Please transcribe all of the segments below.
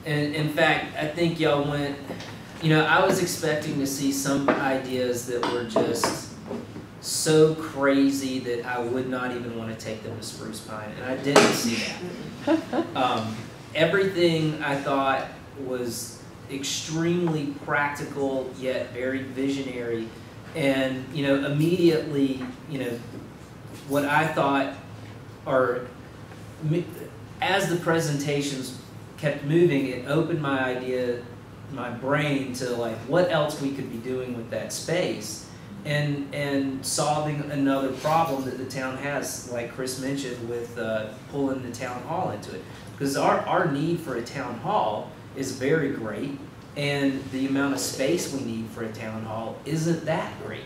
And in fact, I think y'all went, you know, I was expecting to see some ideas that were just so crazy that I would not even want to take them to Spruce Pine, and I didn't see that. Everything I thought was extremely practical yet very visionary, and you know, immediately, you know, what I thought, or as the presentations kept moving, it opened my brain to like what else we could be doing with that space, and solving another problem that the town has, like Chris mentioned, with pulling the town hall into it. Because our need for a town hall is very great, and the amount of space we need for a town hall isn't that great.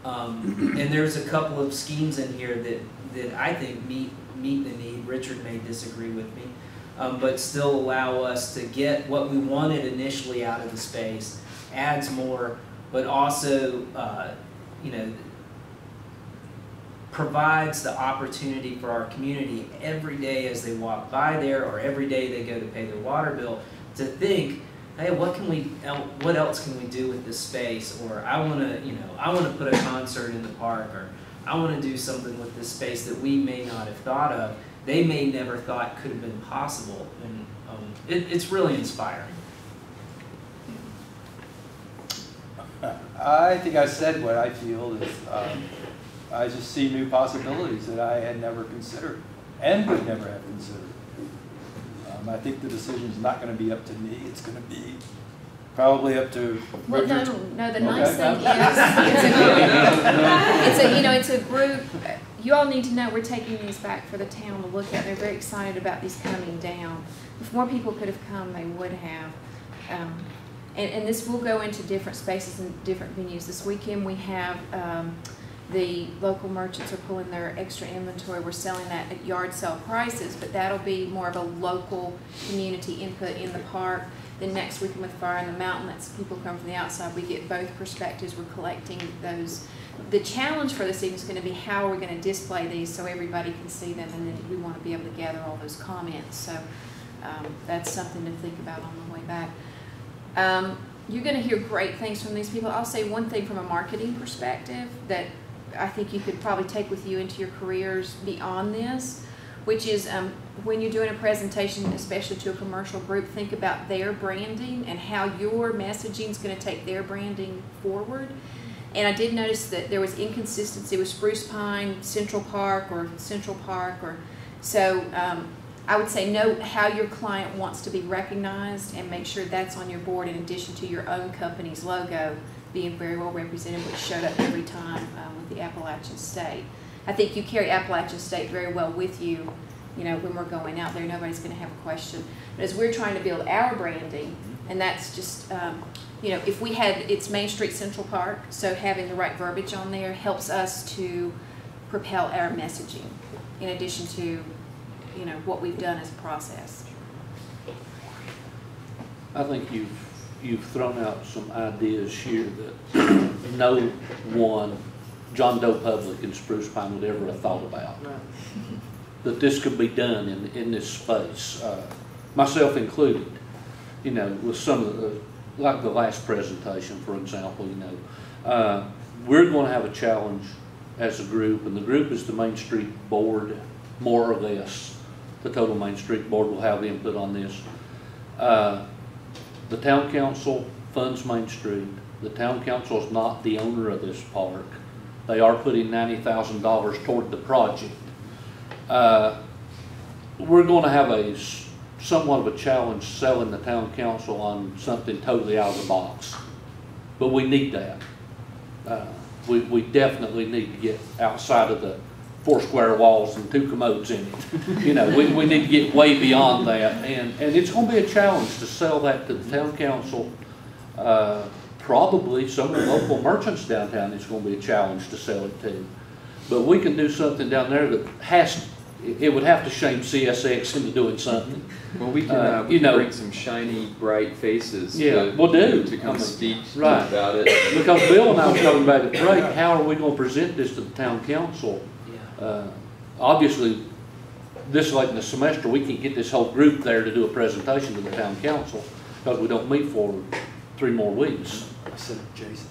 And there's a couple of schemes in here that I think meet the need. Richard may disagree with me, but still allow us to get what we wanted initially out of the space, adds more, but also you know, provides the opportunity for our community every day as they walk by there, or every day they go to pay their water bill, to think, hey, what else can we do with this space? Or I want to put a concert in the park, or I want to do something with this space that we may not have thought of. They may never thought could have been possible, and it's really inspiring. I think I said what I feel is I just see new possibilities that I had never considered and would never have considered. I think the decision is not going to be up to me. It's going to be probably up to. Well, no. The nice thing is, it's a group. You all need to know we're taking these back for the town to look at. They're very excited about these coming down. If more people could have come, they would have. And this will go into different spaces and different venues. This weekend we have the local merchants are pulling their extra inventory. We're selling that at yard sale prices, but that'll be more of a local community input in the park. Then next weekend with Fire in the Mountain, that's people come from the outside. We get both perspectives. We're collecting those. The challenge for this evening is going to be how we're going to display these so everybody can see them, and then we want to be able to gather all those comments. So that's something to think about on the way back. You're going to hear great things from these people. I'll say one thing from a marketing perspective that I think you could probably take with you into your careers beyond this, which is when you're doing a presentation, especially to a commercial group, think about their branding and how your messaging is going to take their branding forward. And I did notice that there was inconsistency with Spruce Pine, Central Park, or so. I would say note how your client wants to be recognized and make sure that's on your board in addition to your own company's logo being very well represented, which showed up every time with the Appalachian State. I think you carry Appalachian State very well with you, when we're going out there. Nobody's going to have a question. But as we're trying to build our branding, and that's just, if we had, it's Main Street Central Park, so having the right verbiage on there helps us to propel our messaging in addition to what we've done as a process. I think you've thrown out some ideas here that no one, John Doe Public in Spruce Pine, would ever have thought about. Right. That this could be done in this space, myself included. With some of the, like the last presentation, for example, we're going to have a challenge as a group, and the group is the Main Street Board, more or less. The total Main Street Board will have input on this. The Town Council funds Main Street. The Town Council is not the owner of this park. They are putting $90,000 toward the project. We're going to have somewhat of a challenge selling the Town Council on something totally out of the box. But we need that. We definitely need to get outside of the 4 square walls and 2 commodes in it. We need to get way beyond that, and it's going to be a challenge to sell that to the Town Council. Probably some of the local merchants downtown, it's going to be a challenge to sell it to. But we can do something down there that it would have to shame CSX into doing something. Well, we can bring some shiny, bright faces to come speak about it. Because Bill and I were talking about it, how are we going to present this to the Town Council? Obviously, this late in the semester, we can get this whole group there to do a presentation to the town council, because we don't meet for 3 more weeks. I said Jason.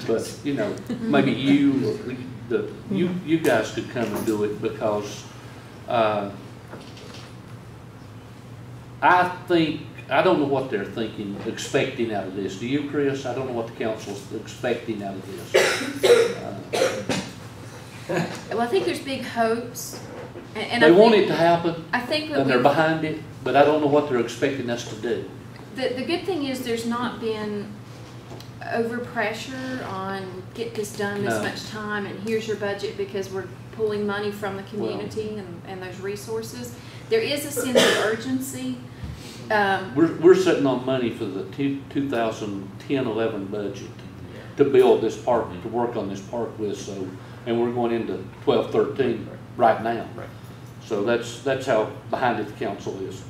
But, you know, maybe you guys could come and do it, because I don't know what they're thinking, expecting out of this. Do you, Chris? I don't know what the council's expecting out of this. Well, I think there's big hopes. And They want it to happen, I think that and they're behind it, but I don't know what they're expecting us to do. the good thing is there's not been over pressure on get this done this No. much time and here's your budget because we're pulling money from the community and those resources. There is a sense of urgency. We're sitting on money for the 2010-11 budget to build this park, to work on this park with, so, and we're going into 12-13 right now. Right. So that's how behind it the council is.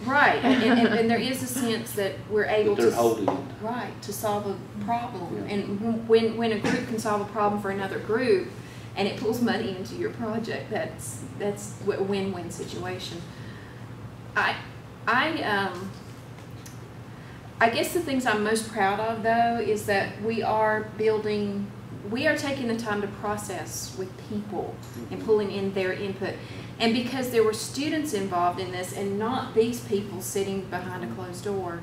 Right, and there is a sense that we're able That they're to, holding it. right, to solve a problem. Yeah. And when a group can solve a problem for another group and it pulls money into your project, that's a win-win situation. I guess the things I'm most proud of, though, is that we are taking the time to process with people and pulling in their input. And because there were students involved in this and not these people sitting behind a closed door,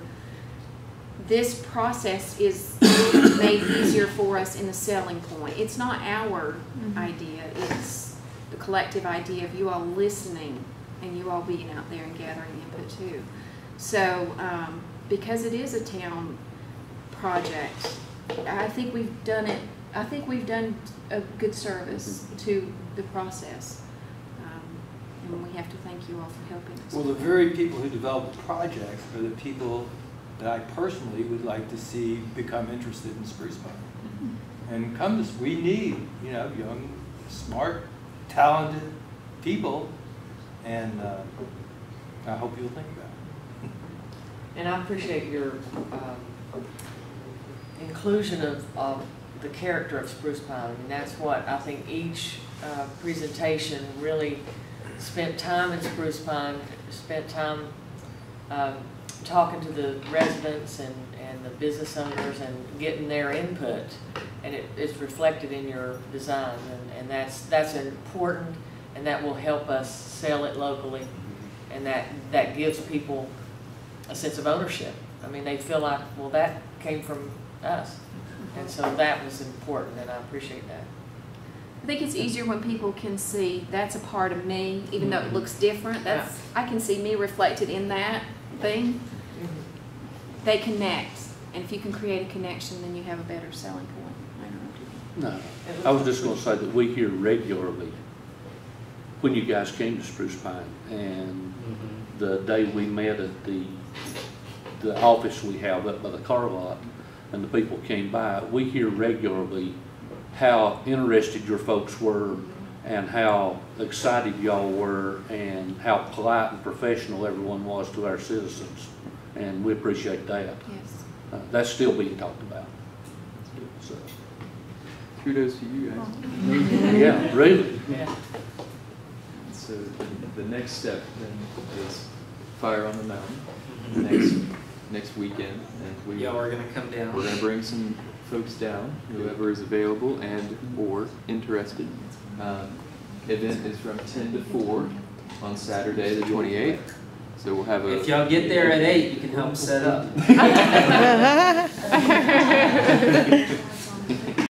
this process is made easier for us in the selling point. It's not our idea, it's the collective idea of you all listening and you all being out there and gathering input too. So, because it is a town project, I think we've done a good service to the process. And we have to thank you all for helping us. Well, the very people who develop the projects are the people that I personally would like to see become interested in Spruce Pine. And come this, we need, you know, young, smart, talented people, and I hope you'll think about it. And I appreciate your inclusion of the character of Spruce Pine. I mean, that's what I think each presentation really spent time in Spruce Pine, spent time talking to the residents and the business owners and getting their input, and it's reflected in your design, and that's important, and that will help us sell it locally, and that gives people a sense of ownership. I mean, they feel like, well, that came from us, and so that was important, and I appreciate that. I think it's easier when people can see that's a part of me, even though it looks different. I can see me reflected in that thing. They connect, and if you can create a connection, then you have a better selling point. I don't know. No, I was just going to say that we hear regularly when you guys came to Spruce Pine, and the day we met at the office we have up by the car lot, and the people came by, we hear regularly how interested your folks were and how excited y'all were and how polite and professional everyone was to our citizens. And we appreciate that. Yes. That's still being talked about. So. Kudos to you guys. Yeah, really. Yeah. So the next step then is Fire on the Mountain next weekend, and Y'all are gonna come down. we're gonna bring some folks down, whoever is available and or interested. Event is from 10 to 4 on Saturday the 28th. So we'll have a. If y'all get there at 8, you can help set up.